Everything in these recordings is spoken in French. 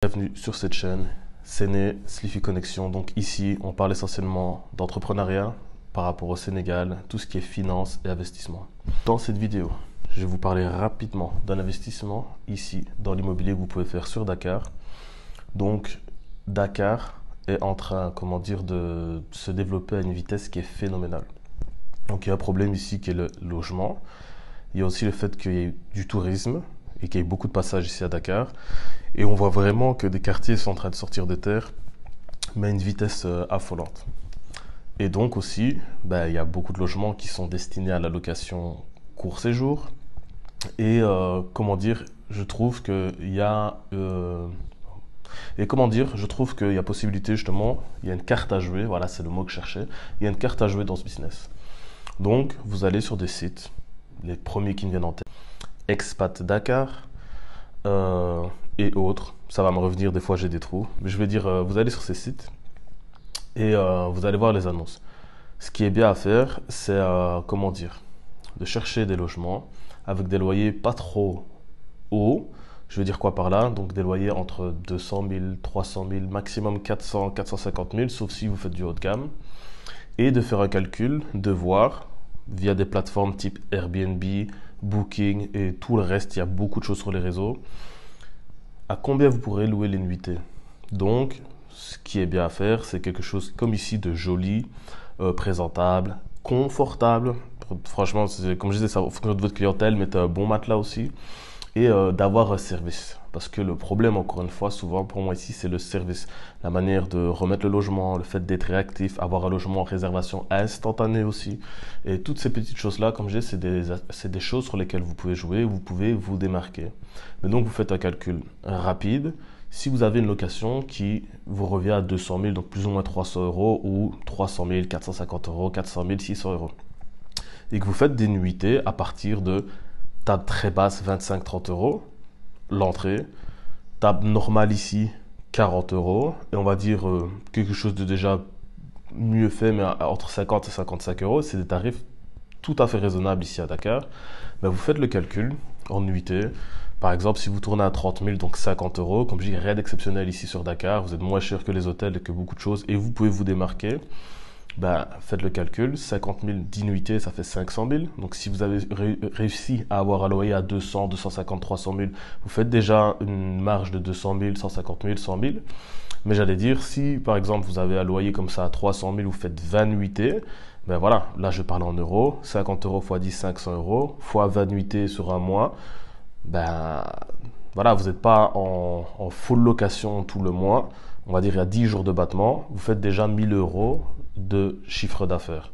Bienvenue sur cette chaîne, Séné Slifi Connexion. Donc ici, on parle essentiellement d'entrepreneuriat par rapport au Sénégal, tout ce qui est finance et investissement. Dans cette vidéo, je vais vous parler rapidement d'un investissement ici dans l'immobilier que vous pouvez faire sur Dakar. Donc Dakar est en train, de se développer à une vitesse qui est phénoménale. Donc il y a un problème ici qui est le logement. Il y a aussi le fait qu'il y ait du tourisme et qu'il y ait beaucoup de passages ici à Dakar. Et on voit vraiment que des quartiers sont en train de sortir de terre, mais à une vitesse affolante. Et donc aussi, il y a beaucoup de logements qui sont destinés à la location court séjour. Et je trouve qu'il y a... je trouve qu'il y a possibilité justement, il y a une carte à jouer, voilà c'est le mot que je cherchais, il y a une carte à jouer dans ce business. Donc vous allez sur des sites, les premiers qui me viennent en tête, Expat Dakar et autres, ça va me revenir, des fois j'ai des trous, mais je vais dire, vous allez sur ces sites et vous allez voir les annonces. Ce qui est bien à faire, c'est de chercher des logements avec des loyers pas trop hauts. Je veux dire quoi par là? Donc des loyers entre 200 000, 300 000, maximum 400, 450 000, sauf si vous faites du haut de gamme. Et de faire un calcul, de voir, via des plateformes type Airbnb, Booking et tout le reste, il y a beaucoup de choses sur les réseaux, à combien vous pourrez louer les nuitées. Donc, ce qui est bien à faire, c'est quelque chose comme ici de joli, présentable, confortable. Franchement, comme je disais, ça en fonction de votre clientèle, mettez un bon matelas aussi. Et d'avoir un service. Parce que le problème, encore une fois, souvent pour moi ici, c'est le service. La manière de remettre le logement, le fait d'être réactif, avoir un logement en réservation instantanée aussi. Et toutes ces petites choses-là, comme je dis, c'est des choses sur lesquelles vous pouvez jouer, vous pouvez vous démarquer. Mais donc, vous faites un calcul rapide. Si vous avez une location qui vous revient à 200 000, donc plus ou moins 300 euros, ou 300 000, 450 euros, 400 000, 600 euros. Et que vous faites des nuitées à partir de table très basse, 25-30 euros, l'entrée. Table normale ici, 40 euros. Et on va dire quelque chose de déjà mieux fait, mais entre 50 et 55 euros. C'est des tarifs tout à fait raisonnables ici à Dakar. Vous faites le calcul en nuitée. Par exemple, si vous tournez à 30 000, donc 50 euros, comme je dis, rien d'exceptionnel ici sur Dakar. Vous êtes moins cher que les hôtels et que beaucoup de choses. Et vous pouvez vous démarquer. Faites le calcul, 50 000, 10 nuitées, ça fait 500 000. Donc, si vous avez réussi à avoir un loyer à 200, 250, 300 000, vous faites déjà une marge de 200 000, 150 000, 100 000. Mais j'allais dire, si par exemple vous avez un loyer comme ça à 300 000, vous faites 20 nuitées, là je parle en euros, 50 euros x 10, 500 euros, x 20 nuitées sur un mois, vous n'êtes pas en full location tout le mois. On va dire il y a 10 jours de battement, vous faites déjà 1000 euros de chiffre d'affaires.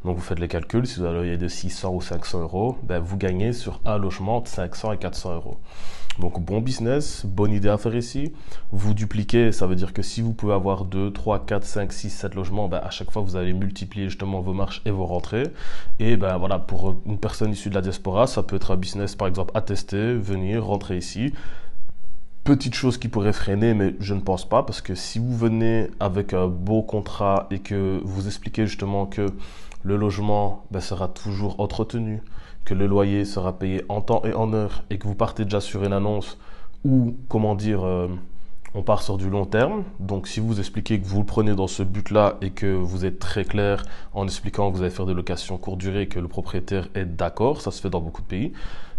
Donc vous faites les calculs, si vous avez un loyer de 600 ou 500 euros, vous gagnez sur un logement entre 500 et 400 euros. Donc bon business, bonne idée à faire ici. Vous dupliquez, ça veut dire que si vous pouvez avoir 2, 3, 4, 5, 6, 7 logements, à chaque fois vous allez multiplier justement vos marges et vos rentrées. Et pour une personne issue de la diaspora, ça peut être un business par exemple à tester, venir, rentrer ici. Petite chose qui pourrait freiner, mais je ne pense pas, parce que si vous venez avec un beau contrat et que vous expliquez justement que le logement sera toujours entretenu, que le loyer sera payé en temps et en heure, et que vous partez déjà sur une annonce où, on part sur du long terme. Donc si vous expliquez que vous le prenez dans ce but-là et que vous êtes très clair en expliquant que vous allez faire des locations courte durée et que le propriétaire est d'accord, ça se fait dans beaucoup de pays,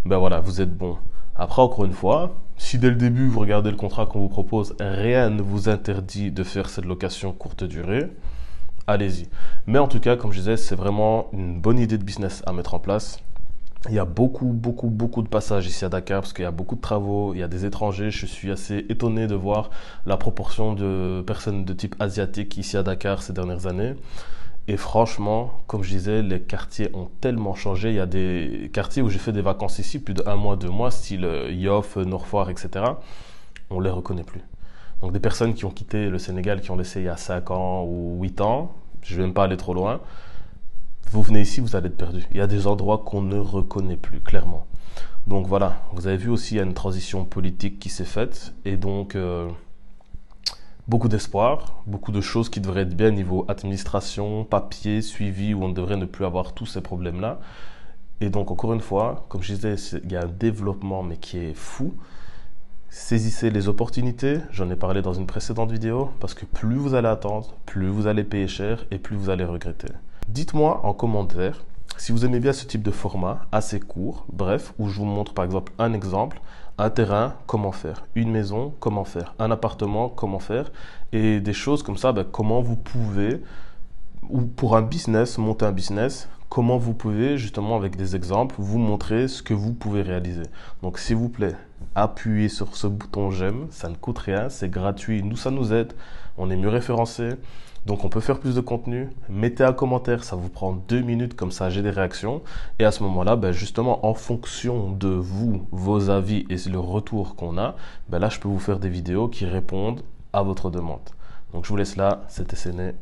vous êtes bon. Après, encore une fois, si dès le début vous regardez le contrat qu'on vous propose, rien ne vous interdit de faire cette location courte durée, allez-y. Mais en tout cas, comme je disais, c'est vraiment une bonne idée de business à mettre en place. Il y a beaucoup de passages ici à Dakar parce qu'il y a beaucoup de travaux, il y a des étrangers. Je suis assez étonné de voir la proportion de personnes de type asiatique ici à Dakar ces dernières années. Et franchement, comme je disais, les quartiers ont tellement changé. Il y a des quartiers où j'ai fait des vacances ici, plus de 1 mois, 2 mois, style Yoff, Nord Foire, etc. On ne les reconnaît plus. Donc des personnes qui ont quitté le Sénégal, qui ont laissé il y a 5 ans ou 8 ans, je ne vais même pas aller trop loin, vous venez ici, vous allez être perdu. Il y a des endroits qu'on ne reconnaît plus, clairement. Donc voilà, vous avez vu aussi, il y a une transition politique qui s'est faite. Et donc... beaucoup d'espoir, beaucoup de choses qui devraient être bien niveau administration, papier, suivi, où on devrait ne plus avoir tous ces problèmes-là. Et donc, encore une fois, comme je disais, il y a un développement, mais qui est fou. Saisissez les opportunités, j'en ai parlé dans une précédente vidéo, parce que plus vous allez attendre, plus vous allez payer cher et plus vous allez regretter. Dites-moi en commentaire si vous aimez bien ce type de format assez court, bref, où je vous montre par exemple un exemple, un terrain, comment faire, une maison, comment faire, un appartement, comment faire, et des choses comme ça, comment vous pouvez, ou pour un business, monter un business, comment vous pouvez justement avec des exemples vous montrer ce que vous pouvez réaliser. Donc s'il vous plaît, appuyez sur ce bouton j'aime, ça ne coûte rien, c'est gratuit, nous ça nous aide, on est mieux référencé, donc on peut faire plus de contenu. Mettez un commentaire, ça vous prend 2 minutes, comme ça j'ai des réactions, et à ce moment-là, justement en fonction de vous, vos avis et le retour qu'on a, là je peux vous faire des vidéos qui répondent à votre demande. Donc je vous laisse là, c'était Séné.